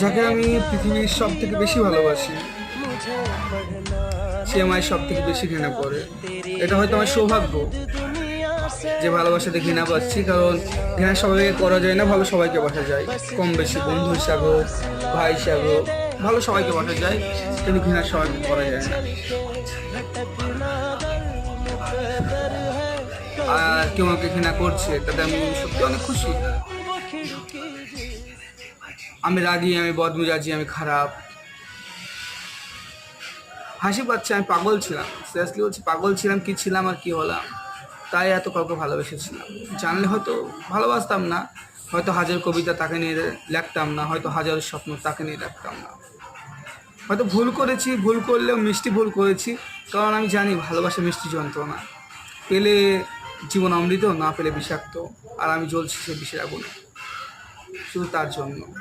যাকে আমি পৃথিবীর সব থেকে বেশি ভালোবাসি, সে আমায় সব থেকে বেশি ঘৃণা করে। এটা হয়তো আমার সৌভাগ্য যে ভালোবাসাতে ঘৃণা পাচ্ছি, কারণ ঘৃণা সবাইকে করা যায় না, ভালো সবাইকে বাসা যায়। কম বেশি বন্ধু হিসাবে হোক, ভাই হিসাবে হোক, ভালো সবাইকে বাসা যায়, কিন্তু ঘৃণা সবাইকে করা যায় না। আর কেউ আমাকে ঘৃণা করছে, তাতে আমি সত্যি অনেক খুশি। আমি রাগী, আমি বদমেজাজি, আমি খারাপ। হাসি পাচ্ছে, আমি পাগল ছিলাম, সিরিয়াসলি বলছি, পাগল ছিলাম। কি ছিলাম আর কি হলাম, তাই এত কাউকে ভালোবেসেছিলাম। জানলে হয়তো ভালোবাসতাম না, হয়তো হাজার কবিতা তাকে নিয়ে লিখতাম না, হয়তো হাজার স্বপ্ন তাকে নিয়ে রাখতাম না। হয়তো ভুল করেছি, ভুল করলেও মিষ্টি ভুল করেছি, কারণ আমি জানি ভালোবাসা মিষ্টি যন্ত্রণা। পেলে জীবন অমৃত, না পেলে বিষাক্ত। আর আমি জ্বলছি সে বিষের আগুনে, শুধু তার জন্য।